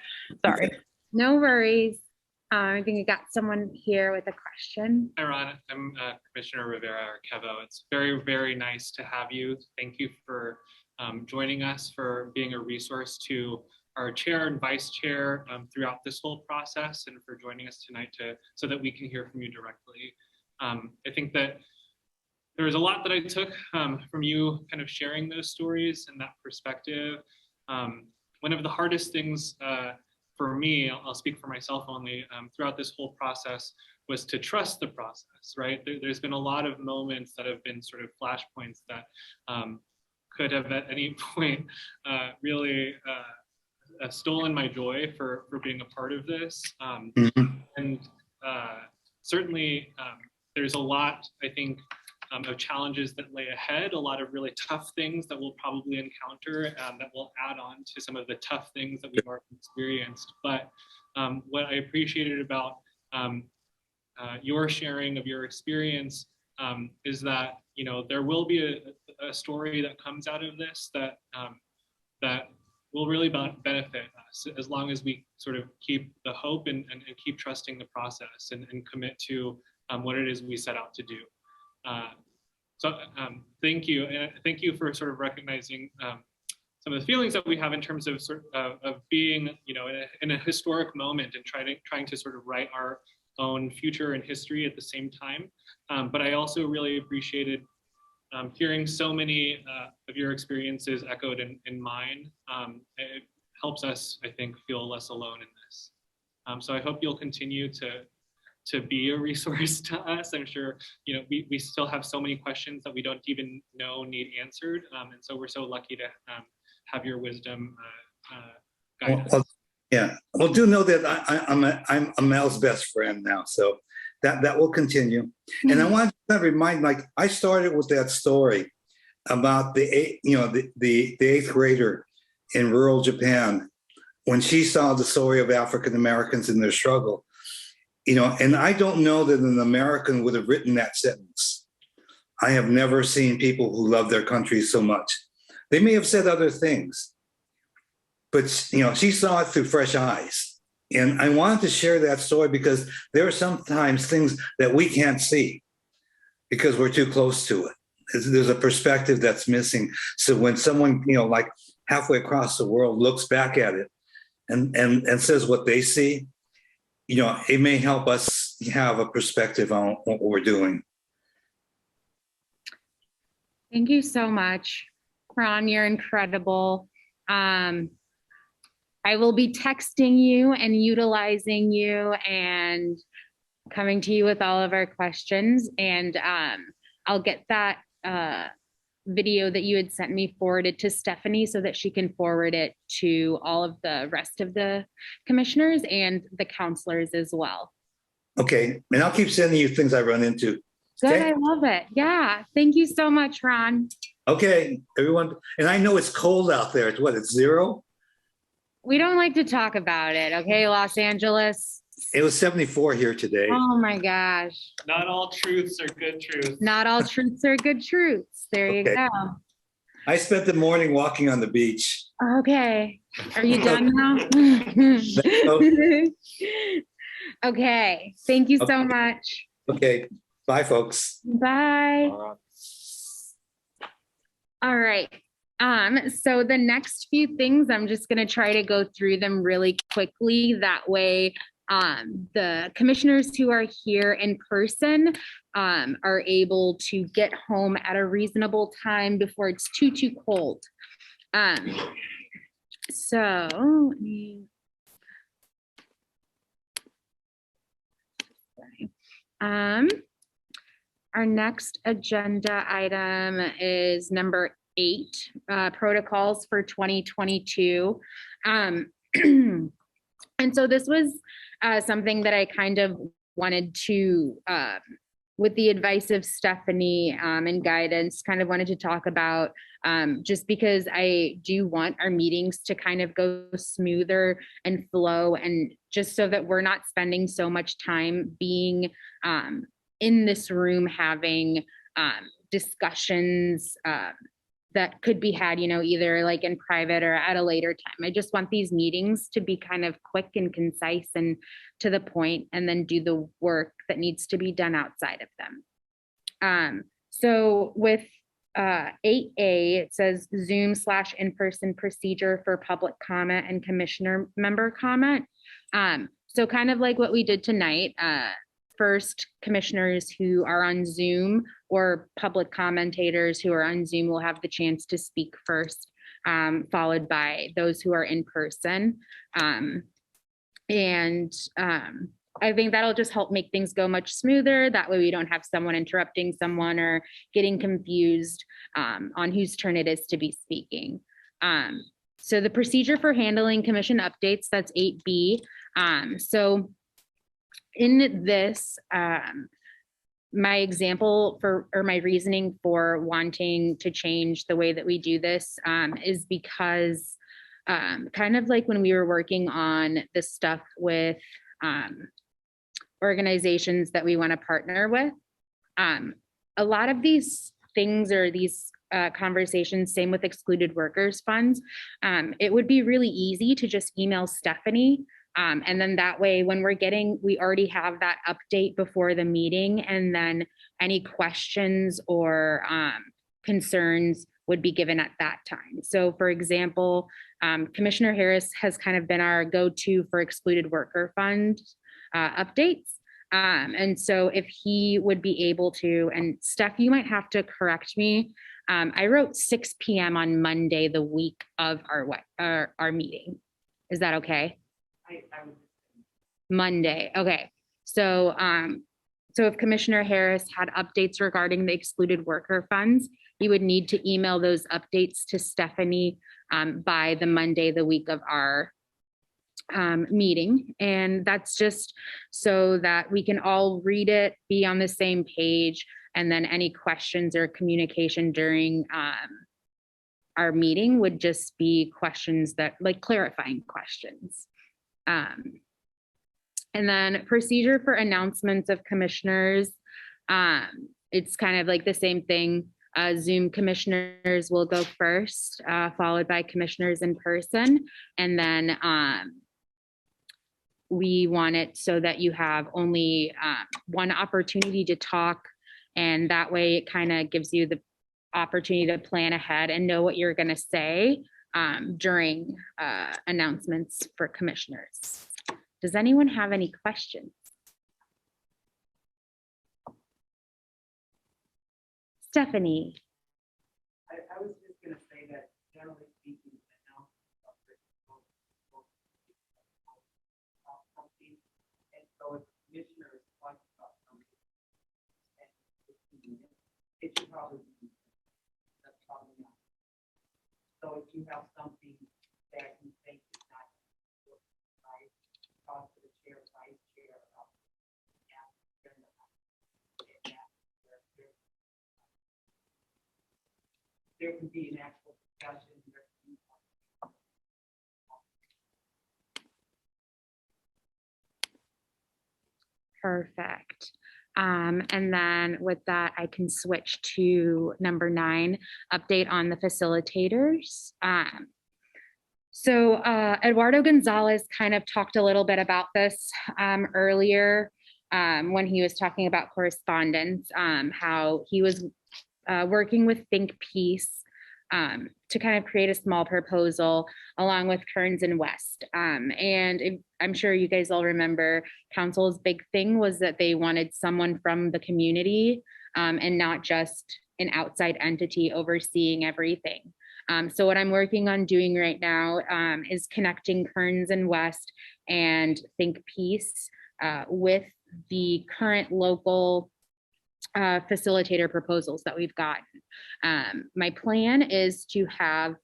Sorry. No worries. I think we got someone here with a question. Hi, Ron. I'm Commissioner Rivera or Kevo. It's very, very nice to have you. Thank you for joining us, for being a resource to our chair and vice chair throughout this whole process, and for joining us tonight so that we can hear from you directly. I think that there was a lot that I took from you kind of sharing those stories and that perspective. One of the hardest things for me, I'll speak for myself only, throughout this whole process was to trust the process, right? There's been a lot of moments that have been sort of flashpoints that could have at any point really stolen my joy for being a part of this. And certainly there's a lot, I think, of challenges that lay ahead, a lot of really tough things that we'll probably encounter that will add on to some of the tough things that we've already experienced. But what I appreciated about your sharing of your experience is that, you know, there will be a story that comes out of this that that will really benefit us as long as we sort of keep the hope and keep trusting the process and commit to what it is we set out to do. So thank you, and thank you for sort of recognizing some of the feelings that we have in terms of of being, you know, in a historic moment and trying to sort of write our own future and history at the same time. But I also really appreciated hearing so many of your experiences echoed in mine. It helps us, I think, feel less alone in this. So I hope you'll continue to be a resource to us. I'm sure, you know, we still have so many questions that we don't even know need answered. And so we're so lucky to have your wisdom guide us. Well, yeah, well, do know that I'm Amel's best friend now, so that will continue. And I want to remind, like, I started with that story about the eighth grader in rural Japan when she saw the story of African Americans in their struggle. You know, and I don't know that an American would have written that sentence. I have never seen people who love their country so much. They may have said other things, but, you know, she saw it through fresh eyes. And I wanted to share that story because there are sometimes things that we can't see because we're too close to it. There's a perspective that's missing. So when someone, you know, like halfway across the world looks back at it and says what they see, you know, it may help us have a perspective on what we're doing. Thank you so much, Ron. You're incredible. I will be texting you and utilizing you and coming to you with all of our questions. And I'll get that video that you had sent me forwarded to Stephanie so that she can forward it to all of the rest of the commissioners and the counselors as well. Okay, and I'll keep sending you things I run into. Good, Okay? I love it. Yeah, thank you so much, Ron. Okay, everyone, and I know it's cold out there. It's what, it's 0? We don't like to talk about it, okay, Los Angeles? It was 74 here today. Oh my gosh. Not all truths are good truths. Not all truths are good truths. There you Okay. go. I spent the morning walking on the beach. Okay, are you done now? Okay, thank you so Okay. much. Okay, bye, folks. Bye. All right. So the next few things, I'm just going to try to go through them really quickly. That way, the commissioners who are here in person are able to get home at a reasonable time before it's too cold. So let me. Our next agenda item is number 8, protocols for 2022. And so this was something that I kind of wanted to with the advice of Stephanie and guidance, kind of wanted to talk about, just because I do want our meetings to kind of go smoother and flow, and just so that we're not spending so much time being in this room having discussions that could be had, either like in private or at a later time. I just want these meetings to be kind of quick and concise and to the point, and then do the work that needs to be done outside of them. So with 8A, it says Zoom/in-person procedure for public comment and commissioner member comment. So kind of like what we did tonight, first, commissioners who are on Zoom or public commentators who are on Zoom will have the chance to speak first, followed by those who are in person. I think that'll just help make things go much smoother. That way we don't have someone interrupting someone or getting confused on whose turn it is to be speaking. So the procedure for handling commission updates, that's 8B. So in this, my example for, or my reasoning for wanting to change the way that we do this is because kind of like when we were working on the stuff with organizations that we want to partner with, a lot of these things or these conversations, same with excluded workers funds, it would be really easy to just email Stephanie. And then that way, when we already have that update before the meeting, and then any questions or concerns would be given at that time. So for example, Commissioner Harris has kind of been our go-to for excluded worker fund updates. And so if he would be able to, and Steph, you might have to correct me. I wrote 6 p.m. on Monday, the week of our meeting. Is that okay? Monday. Okay. So, so if Commissioner Harris had updates regarding the excluded worker funds, he would need to email those updates to Stephanie by the Monday, the week of our meeting. And that's just so that we can all read it, be on the same page, and then any questions or communication during our meeting would just be questions that, like, clarifying questions. And then procedure for announcements of commissioners. It's kind of like the same thing. Zoom commissioners will go first, followed by commissioners in person. And then we want it so that you have only one opportunity to talk. And that way it kind of gives you the opportunity to plan ahead and know what you're going to say during announcements for commissioners. Does anyone have any questions? Stephanie. I was just going to say that generally speaking, and so if the commissioner is talking about something, it should probably be, that's probably not. So if you have something that you think is not right, talk to the chair, vice chair, there can be an actual discussion. Perfect. And then with that, I can switch to number 9, update on the facilitators. So Eduardo Gonzalez kind of talked a little bit about this earlier when he was talking about correspondence, how he was working with Think Peace to kind of create a small proposal along with Kearns and West. And I'm sure you guys all remember council's big thing was that they wanted someone from the community and not just an outside entity overseeing everything. So what I'm working on doing right now is connecting Kearns and West and Think Peace with the current local facilitator proposals that we've gotten. My plan is to have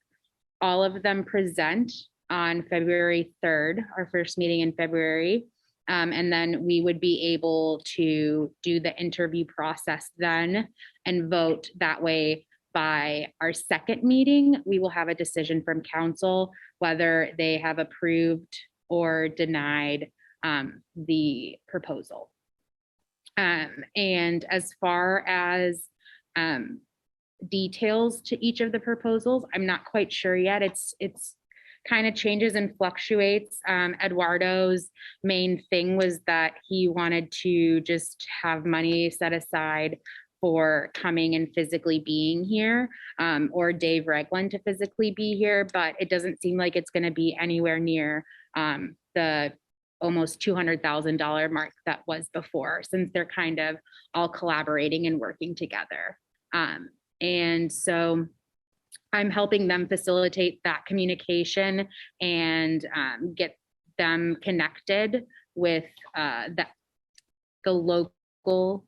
all of them present on February 3rd, our first meeting in February. And then we would be able to do the interview process then and vote that way. By our second meeting, we will have a decision from council whether they have approved or denied the proposal. And as far as details to each of the proposals, I'm not quite sure yet. It's kind of changes and fluctuates. Eduardo's main thing was that he wanted to just have money set aside for coming and physically being here, or Dave Regland to physically be here, but it doesn't seem like it's going to be anywhere near the almost $200,000 mark that was before, since they're kind of all collaborating and working together. And so I'm helping them facilitate that communication and get them connected with the local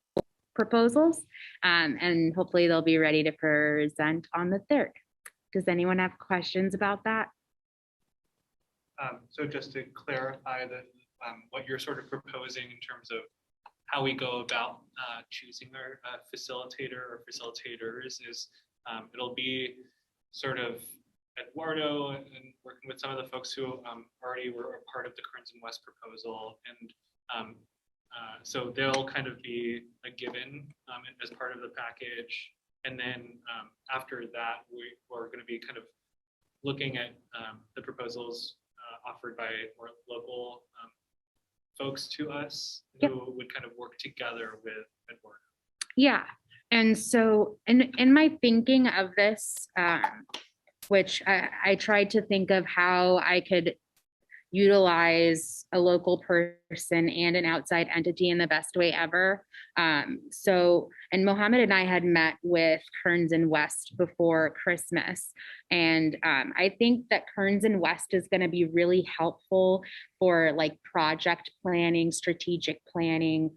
proposals, and hopefully they'll be ready to present on the 3rd. Does anyone have questions about that? So just to clarify that what you're sort of proposing in terms of how we go about choosing our facilitator or facilitators is it'll be sort of Eduardo and working with some of the folks who already were a part of the Kearns and West proposal, and so they'll kind of be a given as part of the package. And then after that, we're going to be kind of looking at the proposals offered by more local folks to us who would kind of work together with Eduardo. Yeah. And so in my thinking of this, which I tried to think of how I could utilize a local person and an outside entity in the best way ever. And Mohammed and I had met with Kearns and West before Christmas. And I think that Kearns and West is going to be really helpful for like project planning, strategic planning,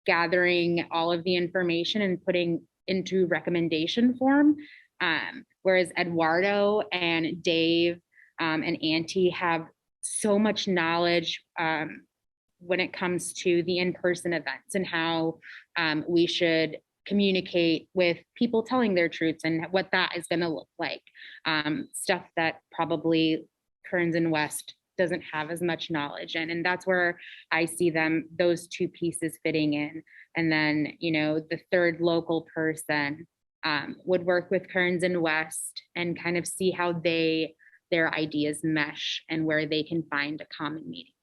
gathering all of the information and putting into recommendation form. Whereas Eduardo and Dave and Auntie have so much knowledge when it comes to the in-person events and how we should communicate with people telling their truths and what that is going to look like. Stuff that probably Kearns and West doesn't have as much knowledge in. And that's where I see those two pieces fitting in. And then, the third local person would work with Kearns and West and kind of see how their ideas mesh and where they can find a common meeting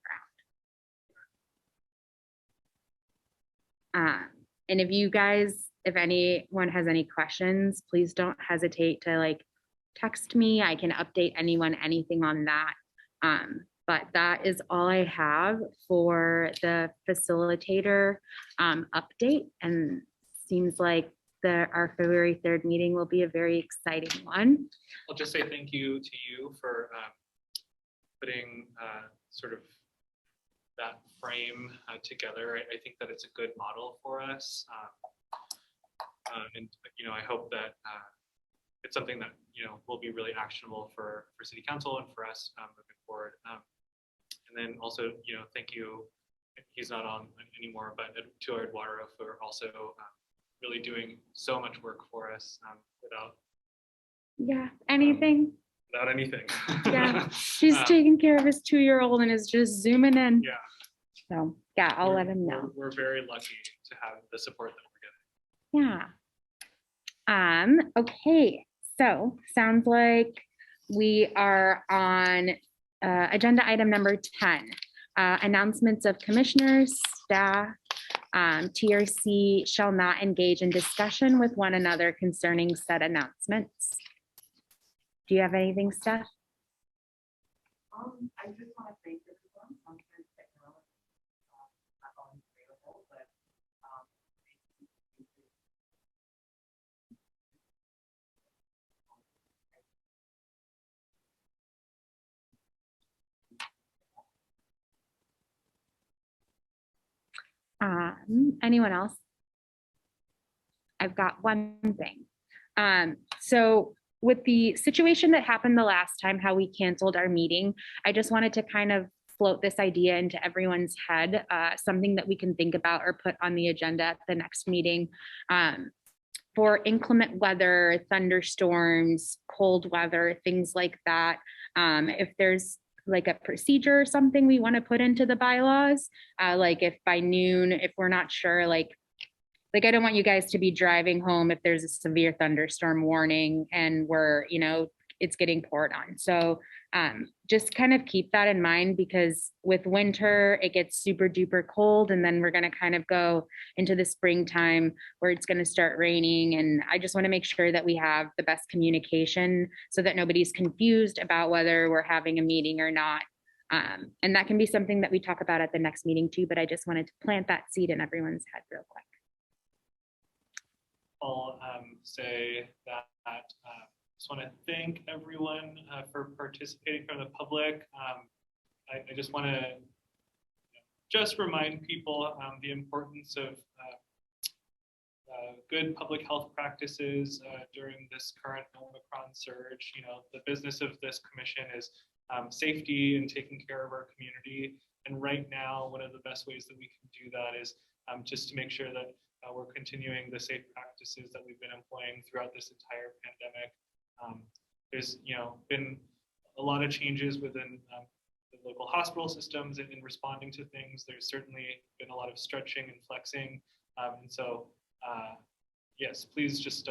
ground. And if anyone has any questions, please don't hesitate to text me. I can update anything on that. But that is all I have for the facilitator update, and seems like our February 3rd meeting will be a very exciting one. I'll just say thank you to you for putting sort of that frame together. I think that it's a good model for us. And I hope that it's something that will be really actionable for City Council and for us moving forward. And then also, thank you. He's not on anymore, but to our Eduardo for also really doing so much work for us without anything. Without anything. Yeah, he's taking care of his 2-year-old and is just zooming in. Yeah. So I'll let him know. We're very lucky to have the support that we're getting. Yeah. Okay, so sounds like we are on agenda item number 10, announcements of commissioners, staff. TRC shall not engage in discussion with one another concerning said announcements. Do you have anything, Steph? I just want to thank everyone. Sometimes technology not always available, but anyone else? I've got one thing. So with the situation that happened the last time, how we canceled our meeting, I just wanted to kind of float this idea into everyone's head, something that we can think about or put on the agenda at the next meeting. For inclement weather, thunderstorms, cold weather, things like that. If there's like a procedure or something we want to put into the bylaws, like if by noon, if we're not sure, like I don't want you guys to be driving home if there's a severe thunderstorm warning and we're, it's getting poured on. So just kind of keep that in mind, because with winter, it gets super duper cold, and then we're going to kind of go into the springtime where it's going to start raining. And I just want to make sure that we have the best communication so that nobody's confused about whether we're having a meeting or not. And that can be something that we talk about at the next meeting too, but I just wanted to plant that seed in everyone's head real quick. I'll say that just want to thank everyone for participating from the public. I just want to just remind people the importance of good public health practices during this current Omicron surge. The business of this commission is safety and taking care of our community. And right now, one of the best ways that we can do that is just to make sure that we're continuing the safe practices that we've been employing throughout this entire pandemic. There's been a lot of changes within the local hospital systems in responding to things. There's certainly been a lot of stretching and flexing. And so, yes, please just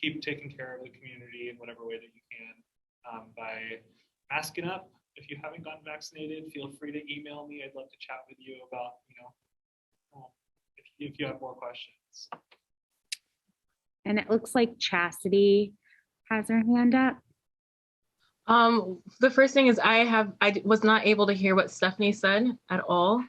keep taking care of the community in whatever way that you can by masking up. If you haven't gotten vaccinated, feel free to email me. I'd love to chat with you about, if you have more questions. And it looks like Chastity has her hand up. The first thing is I was not able to hear what Stephanie said at all.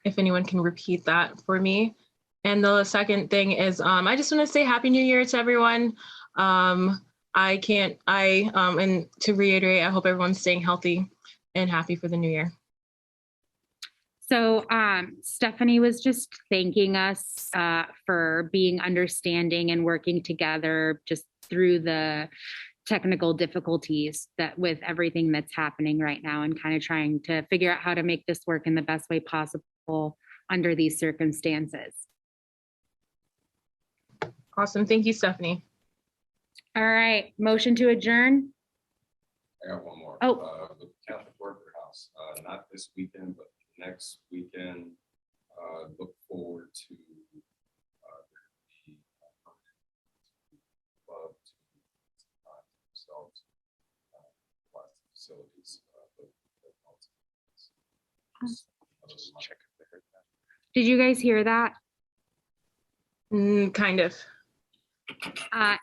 If anyone can repeat that for me. And the second thing is I just want to say Happy New Year to everyone. And to reiterate, I hope everyone's staying healthy and happy for the new year. So Stephanie was just thanking us for being understanding and working together just through the technical difficulties that with everything that's happening right now, and kind of trying to figure out how to make this work in the best way possible under these circumstances. Awesome. Thank you, Stephanie. All right. Motion to adjourn. I got one more. Oh. The Catholic Worker House, not this weekend, but next weekend. Look forward to the club to themselves, facilities. Check if they heard that. Did you guys hear that? Kind of.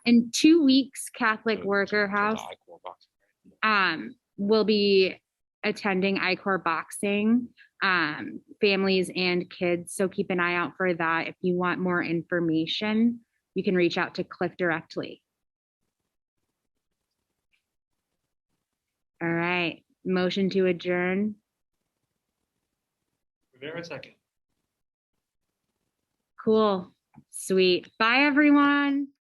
In 2 weeks, Catholic Worker House will be attending I-Corps boxing, families and kids. So keep an eye out for that. If you want more information, you can reach out to Cliff directly. All right, motion to adjourn. There a second. Cool, sweet. Bye, everyone.